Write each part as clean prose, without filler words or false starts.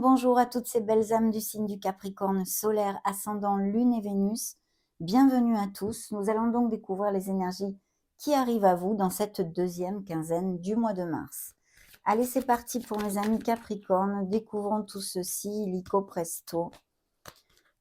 Bonjour à toutes ces belles âmes du signe du Capricorne solaire, ascendant Lune et Vénus. Bienvenue à tous. Nous allons donc découvrir les énergies qui arrivent à vous dans cette deuxième quinzaine du mois de mars. Allez, c'est parti pour mes amis Capricornes. Découvrons tout ceci, illico presto.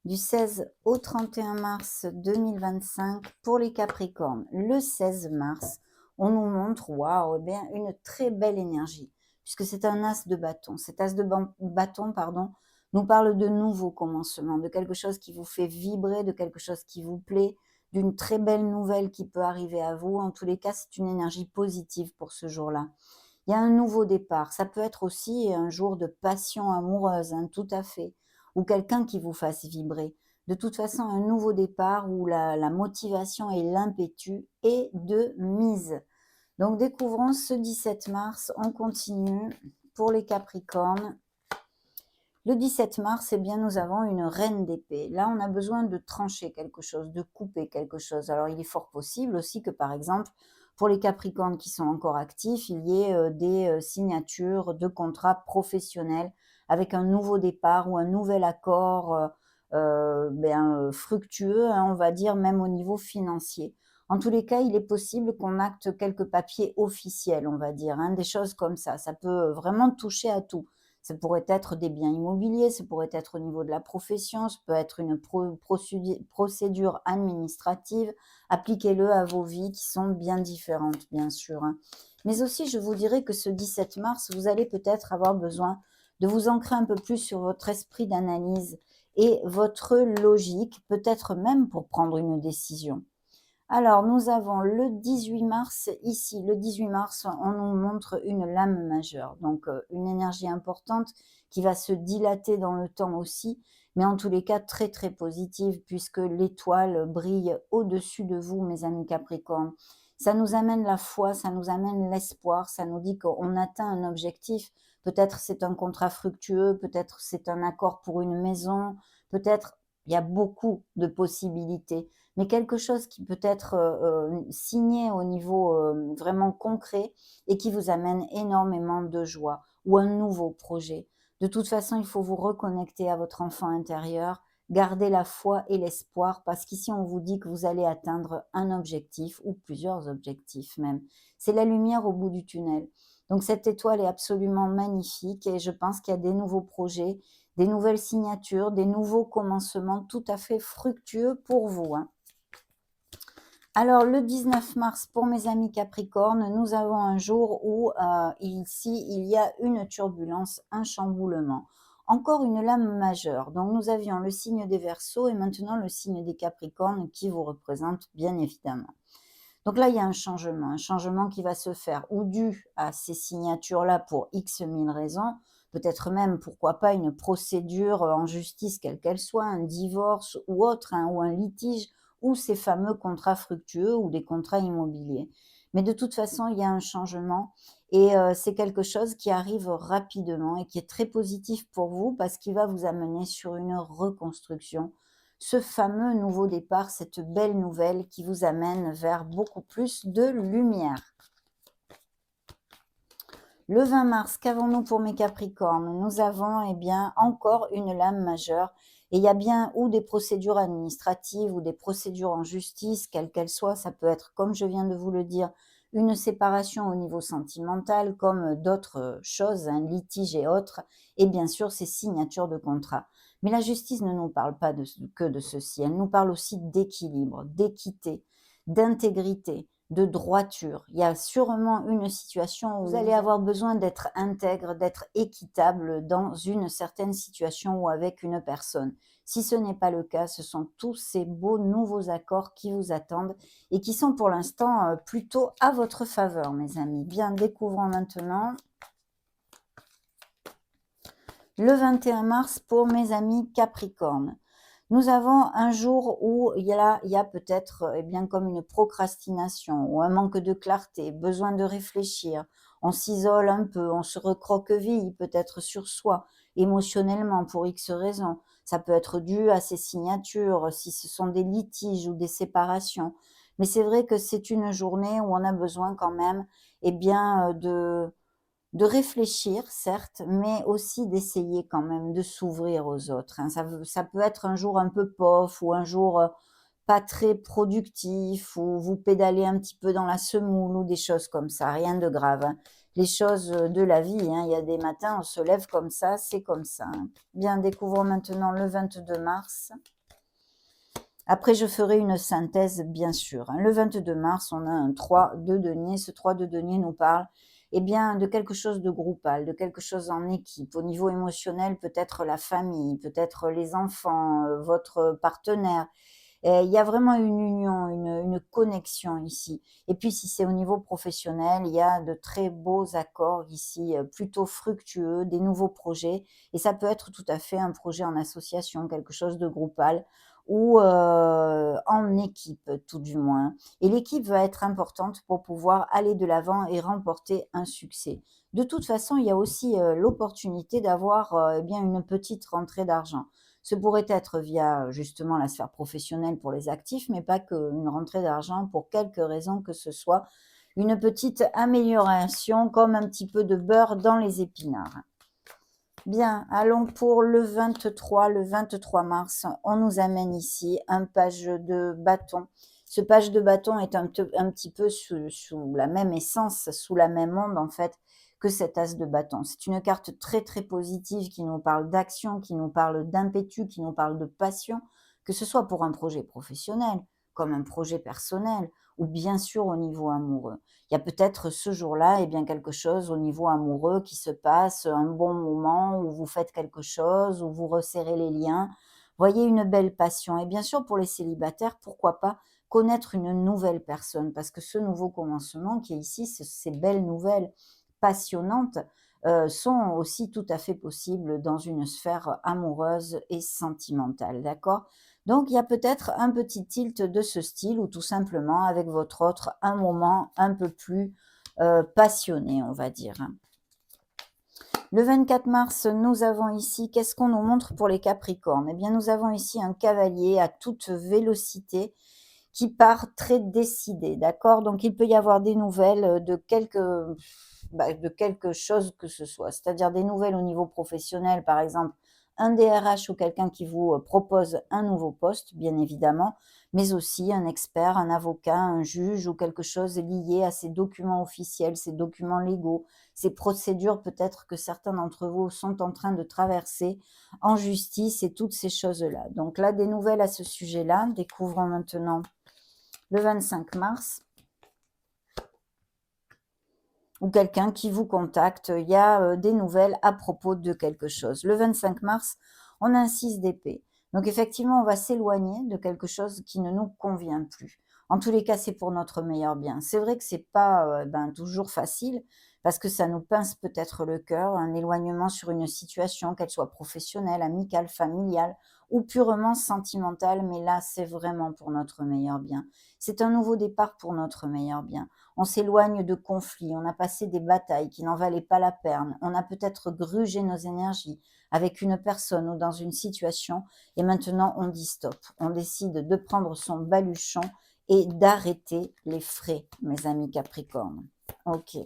Du 16 au 31 mars 2025 pour les Capricornes. Le 16 mars, on nous montre, waouh, eh bien, une très belle énergie, puisque c'est un as de bâton. Cet as de bâton, pardon, nous parle de nouveaux commencements, de quelque chose qui vous fait vibrer, de quelque chose qui vous plaît, d'une très belle nouvelle qui peut arriver à vous. En tous les cas, c'est une énergie positive pour ce jour-là. Il y a un nouveau départ. Ça peut être aussi un jour de passion amoureuse, hein, tout à fait, ou quelqu'un qui vous fasse vibrer. De toute façon, un nouveau départ où la motivation et l'impétu est de mise. Donc, découvrons ce 17 mars. On continue pour les Capricornes. Le 17 mars, eh bien, nous avons une reine d'épée. Là, on a besoin de trancher quelque chose, de couper quelque chose. Alors, il est fort possible aussi que, par exemple, pour les Capricornes qui sont encore actifs, il y ait des signatures de contrats professionnels avec un nouveau départ ou un nouvel accord fructueux, hein, on va dire, même au niveau financier. En tous les cas, il est possible qu'on acte quelques papiers officiels, on va dire, hein, des choses comme ça. Ça peut vraiment toucher à tout. Ça pourrait être des biens immobiliers, ça pourrait être au niveau de la profession, ça peut être une procédure administrative. Appliquez-le à vos vies qui sont bien différentes, bien sûr, hein. Mais aussi, je vous dirais que ce 17 mars, vous allez peut-être avoir besoin de vous ancrer un peu plus sur votre esprit d'analyse et votre logique, peut-être même pour prendre une décision. Alors, nous avons le 18 mars ici. Le 18 mars, on nous montre une lame majeure, donc une énergie importante qui va se dilater dans le temps aussi, mais en tous les cas très très positive puisque l'étoile brille au-dessus de vous, mes amis Capricornes. Ça nous amène la foi, ça nous amène l'espoir, ça nous dit qu'on atteint un objectif. Peut-être c'est un contrat fructueux, peut-être c'est un accord pour une maison, peut-être il y a beaucoup de possibilités, mais quelque chose qui peut être signé au niveau vraiment concret et qui vous amène énormément de joie ou un nouveau projet. De toute façon, il faut vous reconnecter à votre enfant intérieur, garder la foi et l'espoir parce qu'ici, on vous dit que vous allez atteindre un objectif ou plusieurs objectifs même. C'est la lumière au bout du tunnel. Donc cette étoile est absolument magnifique et je pense qu'il y a des nouveaux projets, des nouvelles signatures, des nouveaux commencements tout à fait fructueux pour vous, hein. Alors, le 19 mars, pour mes amis Capricornes, nous avons un jour où ici, il y a une turbulence, un chamboulement. Encore une lame majeure. Donc, nous avions le signe des Verseaux et maintenant le signe des Capricornes qui vous représente bien évidemment. Donc là, il y a un changement qui va se faire ou dû à ces signatures-là pour X mille raisons, peut-être même, pourquoi pas, une procédure en justice, quelle qu'elle soit, un divorce ou autre, hein, ou un litige, ou ces fameux contrats fructueux ou des contrats immobiliers. Mais de toute façon, il y a un changement et c'est quelque chose qui arrive rapidement et qui est très positif pour vous parce qu'il va vous amener sur une reconstruction, ce fameux nouveau départ, cette belle nouvelle qui vous amène vers beaucoup plus de lumière. Le 20 mars, qu'avons-nous pour mes Capricornes? Nous avons bien encore une lame majeure et il y a bien ou des procédures administratives ou des procédures en justice, quelles qu'elles soient. Ça peut être, comme je viens de vous le dire, une séparation au niveau sentimental, comme d'autres choses, un litige et autres, et bien sûr ces signatures de contrat. Mais la justice ne nous parle pas que de ceci, elle nous parle aussi d'équilibre, d'équité, d'intégrité, de droiture. Il y a sûrement une situation où vous allez avoir besoin d'être intègre, d'être équitable dans une certaine situation ou avec une personne. Si ce n'est pas le cas, ce sont tous ces beaux nouveaux accords qui vous attendent et qui sont pour l'instant plutôt à votre faveur, mes amis. Bien, découvrons maintenant le 21 mars pour mes amis Capricorne. Nous avons un jour où il y a peut-être bien comme une procrastination ou un manque de clarté, besoin de réfléchir. On s'isole un peu, on se recroqueville peut-être sur soi émotionnellement pour X raisons. Ça peut être dû à ces signatures, si ce sont des litiges ou des séparations. Mais c'est vrai que c'est une journée où on a besoin quand même de de réfléchir, certes, mais aussi d'essayer quand même de s'ouvrir aux autres, hein. Ça peut être un jour un peu pof ou un jour, pas très productif ou vous pédalez un petit peu dans la semoule ou des choses comme ça, rien de grave, hein. Les choses, de la vie, hein, il y a des matins, on se lève comme ça, c'est comme ça, hein. Bien, découvrons maintenant le 22 mars. Après, je ferai une synthèse, bien sûr, hein. Le 22 mars, on a un 3 de denier. Ce 3 de denier nous parle, eh bien, de quelque chose de groupal, de quelque chose en équipe. Au niveau émotionnel, peut-être la famille, peut-être les enfants, votre partenaire. Il y a vraiment une union, une connexion ici. Et puis, si c'est au niveau professionnel, il y a de très beaux accords ici, plutôt fructueux, des nouveaux projets. Et ça peut être tout à fait un projet en association, quelque chose de groupal ou en équipe, tout du moins. Et l'équipe va être importante pour pouvoir aller de l'avant et remporter un succès. De toute façon, il y a aussi l'opportunité d'avoir eh bien une petite rentrée d'argent. Ce pourrait être via justement la sphère professionnelle pour les actifs, mais pas qu'une rentrée d'argent pour quelque raison que ce soit. Une petite amélioration comme un petit peu de beurre dans les épinards. Bien, allons pour le 23. Le 23 mars, on nous amène ici un page de bâton. Ce page de bâton est un petit peu sous la même essence, sous la même onde en fait que cet as de bâton. C'est une carte très très positive qui nous parle d'action, qui nous parle d'impétu, qui nous parle de passion, que ce soit pour un projet professionnel, comme un projet personnel, ou bien sûr au niveau amoureux. Il y a peut-être ce jour-là, eh bien, quelque chose au niveau amoureux qui se passe, un bon moment où vous faites quelque chose, où vous resserrez les liens. Voyez une belle passion. Et bien sûr, pour les célibataires, pourquoi pas connaître une nouvelle personne, parce que ce nouveau commencement qui est ici, ces belles nouvelles passionnantes, sont aussi tout à fait possibles dans une sphère amoureuse et sentimentale, d'accord? Donc il y a peut-être un petit tilt de ce style ou tout simplement avec votre autre, un moment un peu plus, passionné, on va dire, hein. Le 24 mars, nous avons ici qu'est-ce qu'on nous montre pour les capricornes? Eh bien, nous avons ici un cavalier à toute vélocité qui part très décidé, d'accord? Donc il peut y avoir des nouvelles, de quelque chose que ce soit. C'est-à-dire des nouvelles au niveau professionnel, par exemple, un DRH ou quelqu'un qui vous, propose un nouveau poste, bien évidemment, mais aussi un expert, un avocat, un juge ou quelque chose lié à ces documents officiels, ces documents légaux, ces procédures peut-être que certains d'entre vous sont en train de traverser en justice et toutes ces choses-là. Donc là, des nouvelles à ce sujet-là. Découvrons maintenant le 25 mars, ou quelqu'un qui vous contacte, il y a des nouvelles à propos de quelque chose. Le 25 mars, on a un 6 d'épée. Donc effectivement, on va s'éloigner de quelque chose qui ne nous convient plus. En tous les cas, c'est pour notre meilleur bien. C'est vrai que c'est pas toujours facile parce que ça nous pince peut-être le cœur, un éloignement sur une situation, qu'elle soit professionnelle, amicale, familiale ou purement sentimentale, mais là, c'est vraiment pour notre meilleur bien. C'est un nouveau départ pour notre meilleur bien. On s'éloigne de conflits, on a passé des batailles qui n'en valaient pas la peine, on a peut-être grugé nos énergies avec une personne ou dans une situation et maintenant on dit stop. On décide de prendre son baluchon et d'arrêter les frais, mes amis Capricorne. Ok.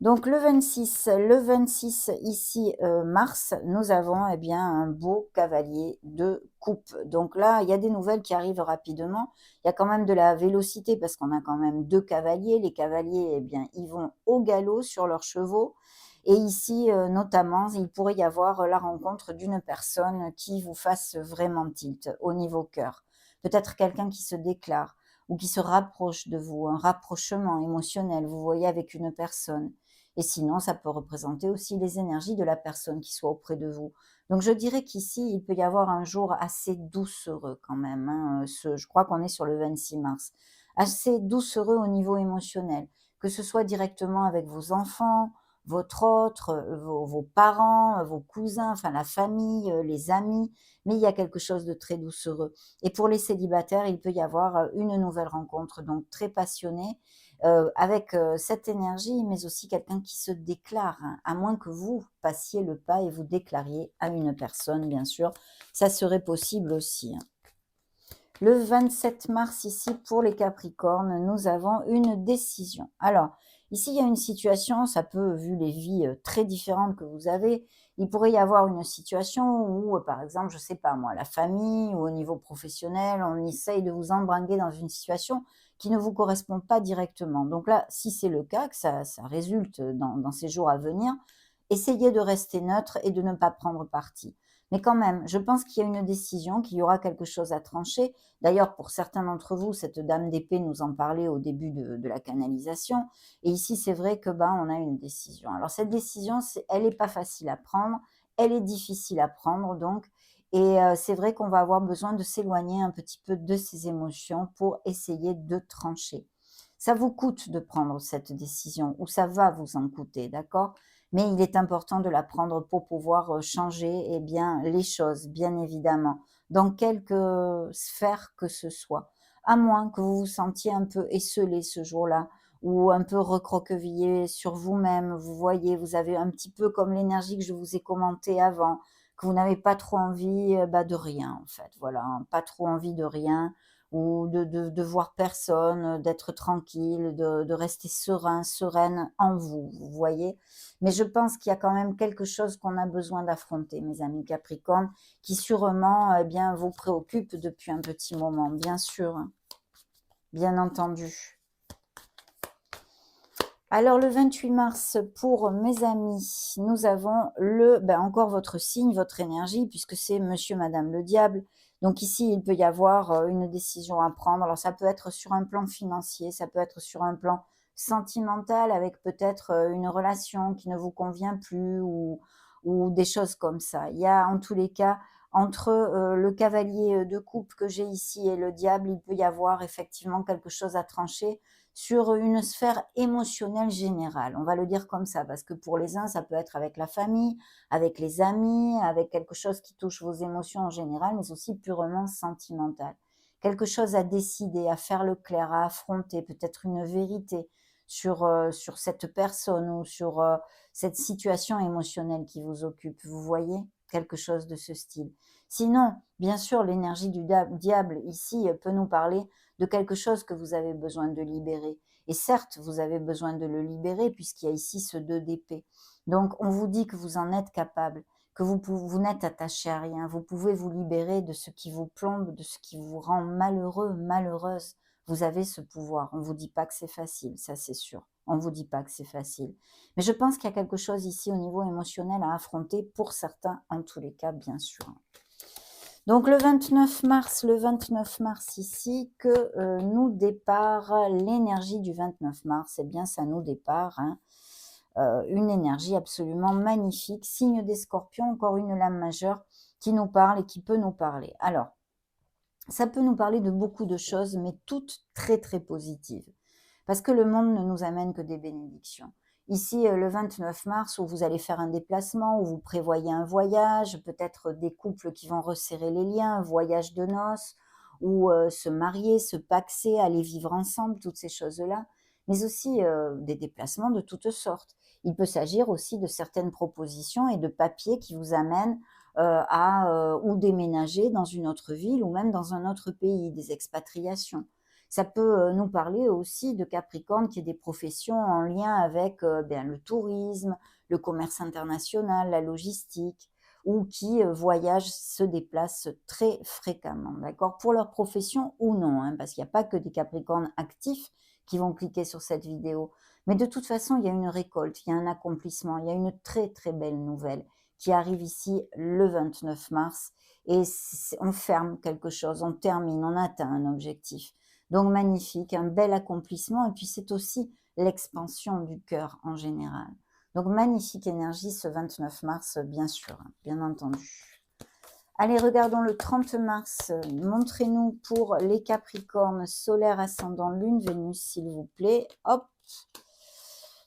Donc le 26 ici, mars, nous avons eh bien un beau cavalier de coupe. Donc là, il y a des nouvelles qui arrivent rapidement. Il y a quand même de la vélocité parce qu'on a quand même 2 cavaliers. Les cavaliers, eh bien, ils vont au galop sur leurs chevaux et ici, notamment, il pourrait y avoir la rencontre d'une personne qui vous fasse vraiment tilt au niveau cœur. Peut-être quelqu'un qui se déclare ou qui se rapproche de vous, un rapprochement émotionnel, vous voyez, avec une personne. Et sinon, ça peut représenter aussi les énergies de la personne qui soit auprès de vous. Donc je dirais qu'ici, il peut y avoir un jour assez doucereux quand même, hein, je crois qu'on est sur le 26 mars. Assez doucereux au niveau émotionnel, que ce soit directement avec vos enfants, votre autre, vos parents, vos cousins, enfin la famille, les amis, mais il y a quelque chose de très doucereux. Et pour les célibataires, il peut y avoir une nouvelle rencontre, donc très passionnée, avec cette énergie, mais aussi quelqu'un qui se déclare, hein, à moins que vous passiez le pas et vous déclariez à une personne, bien sûr, ça serait possible aussi, hein. Le 27 mars ici pour les Capricornes, nous avons une décision. Alors, ici il y a une situation, ça peut, vu les vies très différentes que vous avez, il pourrait y avoir une situation où, par exemple, je sais pas moi, la famille ou au niveau professionnel, on essaye de vous embringuer dans une situation qui ne vous correspond pas directement. Donc là, si c'est le cas, que ça résulte dans ces jours à venir, essayez de rester neutre et de ne pas prendre parti. Mais quand même, je pense qu'il y a une décision, qu'il y aura quelque chose à trancher. D'ailleurs, pour certains d'entre vous, cette dame d'épée nous en parlait au début de la canalisation. Et ici, c'est vrai que ben, on a une décision. Alors, cette décision, elle n'est pas facile à prendre, elle est difficile à prendre, donc. Et c'est vrai qu'on va avoir besoin de s'éloigner un petit peu de ces émotions pour essayer de trancher. Ça vous coûte de prendre cette décision, ou ça va vous en coûter, d'accord? Mais il est important de la prendre pour pouvoir changer eh bien, les choses, bien évidemment, dans quelque sphère que ce soit. À moins que vous vous sentiez un peu esseulé ce jour-là, ou un peu recroquevillé sur vous-même, vous voyez, vous avez un petit peu comme l'énergie que je vous ai commentée avant, que vous n'avez pas trop envie bah, de rien en fait, voilà, hein, pas trop envie de rien, ou de voir personne, d'être tranquille, de rester serein, sereine en vous, vous voyez. Mais je pense qu'il y a quand même quelque chose qu'on a besoin d'affronter, mes amis Capricornes, qui sûrement eh bien, vous préoccupe depuis un petit moment, bien sûr, hein, bien entendu. Alors le 28 mars, pour mes amis, nous avons encore votre signe, votre énergie, puisque c'est monsieur, madame le diable. Donc ici, il peut y avoir une décision à prendre. Alors ça peut être sur un plan financier, ça peut être sur un plan sentimental, avec peut-être une relation qui ne vous convient plus, ou des choses comme ça. Il y a en tous les cas, entre le cavalier de coupe que j'ai ici et le diable, il peut y avoir effectivement quelque chose à trancher sur une sphère émotionnelle générale. On va le dire comme ça, parce que pour les uns, ça peut être avec la famille, avec les amis, avec quelque chose qui touche vos émotions en général, mais aussi purement sentimental. Quelque chose à décider, à faire le clair, à affronter, peut-être une vérité sur cette personne ou sur cette situation émotionnelle qui vous occupe. Vous voyez? Quelque chose de ce style. Sinon, bien sûr, l'énergie du diable ici peut nous parler de quelque chose que vous avez besoin de libérer. Et certes, vous avez besoin de le libérer puisqu'il y a ici ce 2 d'épée. Donc, on vous dit que vous en êtes capable, que vous n'êtes attaché à rien. Vous pouvez vous libérer de ce qui vous plombe, de ce qui vous rend malheureux, malheureuse. Vous avez ce pouvoir. On ne vous dit pas que c'est facile, ça c'est sûr. On ne vous dit pas que c'est facile. Mais je pense qu'il y a quelque chose ici au niveau émotionnel à affronter pour certains, en tous les cas, bien sûr. Donc le 29 mars ici, que nous départ l'énergie du 29 mars, eh bien ça nous départ, hein, une énergie absolument magnifique, signe des scorpions, encore une lame majeure qui nous parle et qui peut nous parler. Alors, ça peut nous parler de beaucoup de choses, mais toutes très très positives. Parce que le monde ne nous amène que des bénédictions. Ici, le 29 mars, où vous allez faire un déplacement, où vous prévoyez un voyage, peut-être des couples qui vont resserrer les liens, un voyage de noces, ou se marier, se paxer, aller vivre ensemble, toutes ces choses-là, mais aussi des déplacements de toutes sortes. Il peut s'agir aussi de certaines propositions et de papiers qui vous amènent à ou déménager dans une autre ville ou même dans un autre pays, des expatriations. Ça peut nous parler aussi de Capricorne qui est des professions en lien avec le tourisme, le commerce international, la logistique, ou qui voyagent, se déplacent très fréquemment, d'accord? Pour leur profession ou non, hein, parce qu'il n'y a pas que des Capricornes actifs qui vont cliquer sur cette vidéo. Mais de toute façon, il y a une récolte, il y a un accomplissement, il y a une très très belle nouvelle qui arrive ici le 29 mars et on ferme quelque chose, on termine, on atteint un objectif. Donc magnifique, un bel accomplissement et puis c'est aussi l'expansion du cœur en général. Donc magnifique énergie ce 29 mars, bien sûr, hein, bien entendu. Allez, regardons le 30 mars. Montrez-nous pour les Capricornes, solaire, ascendant, lune, Vénus, s'il vous plaît. Hop,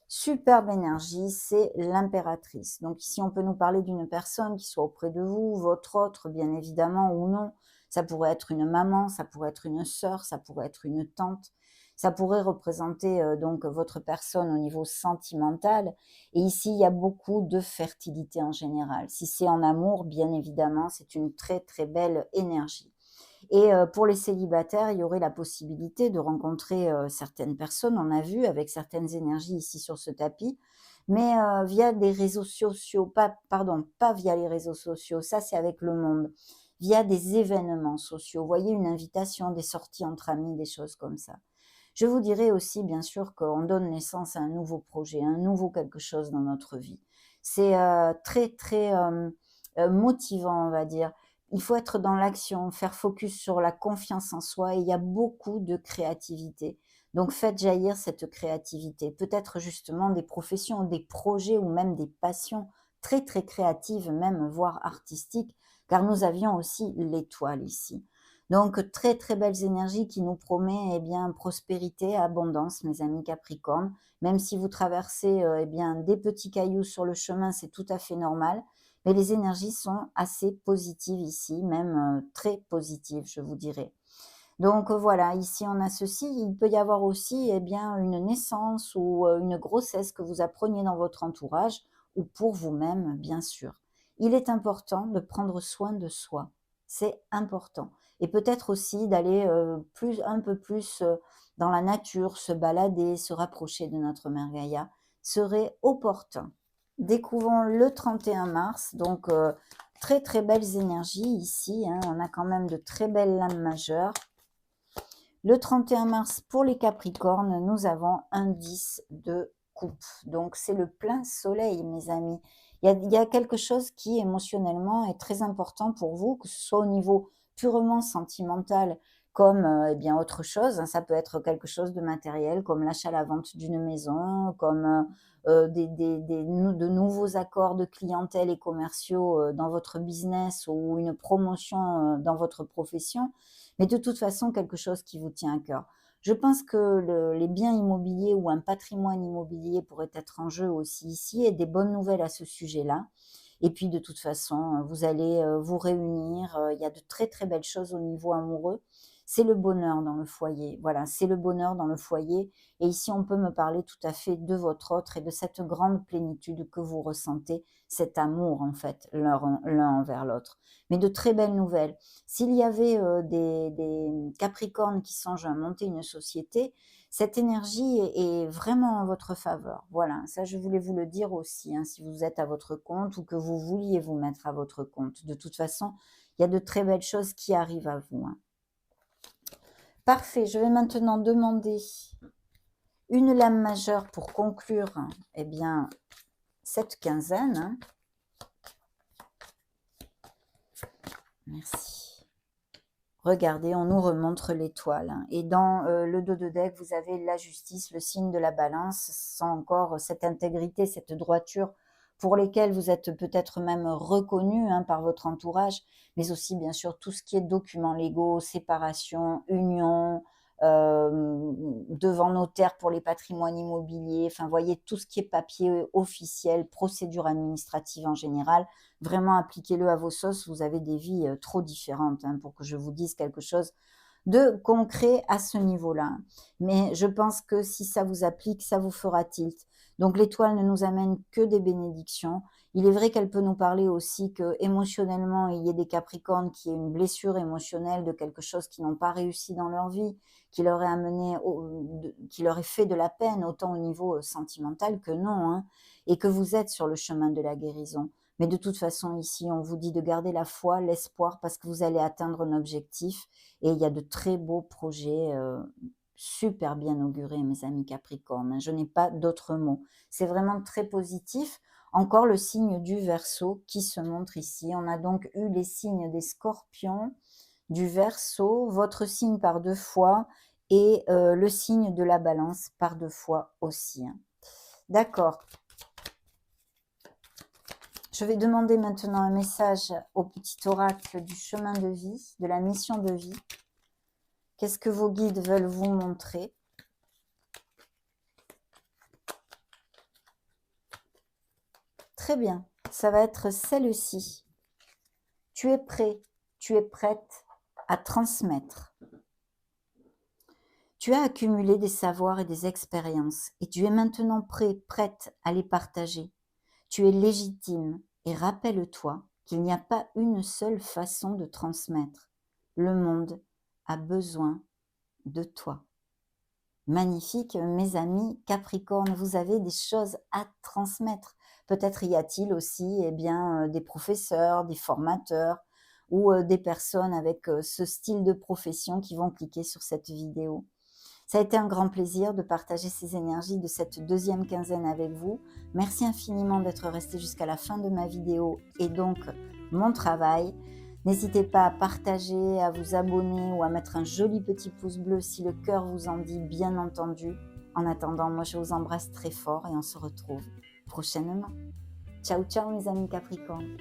superbe énergie, c'est l'impératrice. Donc ici, on peut nous parler d'une personne qui soit auprès de vous, votre autre, bien évidemment, ou non. Ça pourrait être une maman, ça pourrait être une sœur, ça pourrait être une tante. Ça pourrait représenter donc votre personne au niveau sentimental. Et ici, il y a beaucoup de fertilité en général. Si c'est en amour, bien évidemment, c'est une très très belle énergie. Et pour les célibataires, il y aurait la possibilité de rencontrer, certaines personnes, on a vu, avec certaines énergies ici sur ce tapis, mais via des réseaux sociaux, pas via les réseaux sociaux, ça c'est avec le monde, via des événements sociaux. Vous voyez, une invitation, des sorties entre amis, des choses comme ça. Je vous dirais aussi, bien sûr, qu'on donne naissance à un nouveau projet, un nouveau quelque chose dans notre vie. C'est, très, très, motivant, on va dire. Il faut être dans l'action, faire focus sur la confiance en soi et il y a beaucoup de créativité. Donc faites jaillir cette créativité. Peut-être justement des professions, des projets ou même des passions très, très créatives, même voire artistiques, car nous avions aussi l'étoile ici. Donc très, très belles énergies qui nous promet, eh bien, prospérité, abondance, mes amis Capricorne. Même si vous traversez, eh bien, des petits cailloux sur le chemin, c'est tout à fait normal. Mais les énergies sont assez positives ici, même, très positives, je vous dirais. Donc, voilà, ici on a ceci. Il peut y avoir aussi, eh bien, une naissance ou, une grossesse que vous appreniez dans votre entourage ou pour vous-même, bien sûr. Il est important de prendre soin de soi. C'est important et peut-être aussi d'aller, un peu plus, dans la nature, se balader, se rapprocher de notre mère Gaïa serait opportun. Découvrons le 31 mars, donc très, très belles énergies ici, hein. On a quand même de très belles lames majeures. Le 31 mars, pour les Capricornes, nous avons un 10 de coupe. Donc, c'est le plein soleil, mes amis. Il y a quelque chose qui, émotionnellement, est très important pour vous, que ce soit au niveau purement sentimental, comme eh bien, autre chose, hein. Ça peut être quelque chose de matériel, comme l'achat, la vente d'une maison, comme de nouveaux accords de clientèle et commerciaux dans votre business ou une promotion dans votre profession, mais de toute façon quelque chose qui vous tient à cœur. Je pense que les biens immobiliers ou un patrimoine immobilier pourrait être en jeu aussi ici et des bonnes nouvelles à ce sujet-là. Et puis de toute façon, vous allez vous réunir, il y a de très très belles choses au niveau amoureux. C'est le bonheur dans le foyer, voilà, c'est le bonheur dans le foyer. Et ici, on peut me parler tout à fait de votre autre et de cette grande plénitude que vous ressentez, cet amour en fait, l'un envers l'autre. Mais de très belles nouvelles. S'il y avait des Capricornes qui songent à monter une société, cette énergie est vraiment en votre faveur. Voilà, ça je voulais vous le dire aussi, hein, si vous êtes à votre compte ou que vous vouliez vous mettre à votre compte. De toute façon, il y a de très belles choses qui arrivent à vous, hein. Parfait, je vais maintenant demander une lame majeure pour conclure, eh bien, cette quinzaine, hein. Merci. Regardez, on nous remontre l'étoile, hein. Et dans le dos de deck, vous avez la justice, le signe de la balance, sans encore cette intégrité, cette droiture pour lesquelles vous êtes peut-être même reconnu, hein, par votre entourage, mais aussi bien sûr tout ce qui est documents légaux, séparation, union, devant notaire pour les patrimoines immobiliers, enfin, voyez tout ce qui est papier officiel, procédure administrative en général. Vraiment appliquez-le à vos sauces, vous avez des vies trop différentes, hein, pour que je vous dise quelque chose de concret à ce niveau-là. Mais je pense que si ça vous applique, ça vous fera tilt. Donc l'étoile ne nous amène que des bénédictions. Il est vrai qu'elle peut nous parler aussi que émotionnellement, il y ait des Capricornes qui aient une blessure émotionnelle de quelque chose qu'ils n'ont pas réussi dans leur vie, qui leur ait amené, qui leur ait fait de la peine, autant au niveau sentimental que non, hein, et que vous êtes sur le chemin de la guérison. Mais de toute façon, ici, on vous dit de garder la foi, l'espoir, parce que vous allez atteindre un objectif. Et il y a de très beaux projets super bien augurés, mes amis Capricorne, hein. Je n'ai pas d'autres mots. C'est vraiment très positif. Encore le signe du Verseau qui se montre ici. On a donc eu les signes des Scorpions, du Verseau, votre signe par deux fois et le signe de la Balance par deux fois aussi, hein. D'accord. Je vais demander maintenant un message au petit oracle du chemin de vie, de la mission de vie. Qu'est-ce que vos guides veulent vous montrer? Très bien, ça va être celle-ci. Tu es prêt, tu es prête à transmettre. Tu as accumulé des savoirs et des expériences et tu es maintenant prêt, prête à les partager. Tu es légitime et rappelle-toi qu'il n'y a pas une seule façon de transmettre. Le monde a besoin de toi. Magnifique, mes amis Capricorne, vous avez des choses à transmettre. Peut-être y a-t-il aussi des professeurs, des formateurs ou des personnes avec ce style de profession qui vont cliquer sur cette vidéo. Ça a été un grand plaisir de partager ces énergies de cette deuxième quinzaine avec vous. Merci infiniment d'être resté jusqu'à la fin de ma vidéo et donc mon travail. N'hésitez pas à partager, à vous abonner ou à mettre un joli petit pouce bleu si le cœur vous en dit, bien entendu. En attendant, moi je vous embrasse très fort et on se retrouve prochainement. Ciao, ciao mes amis Capricorne.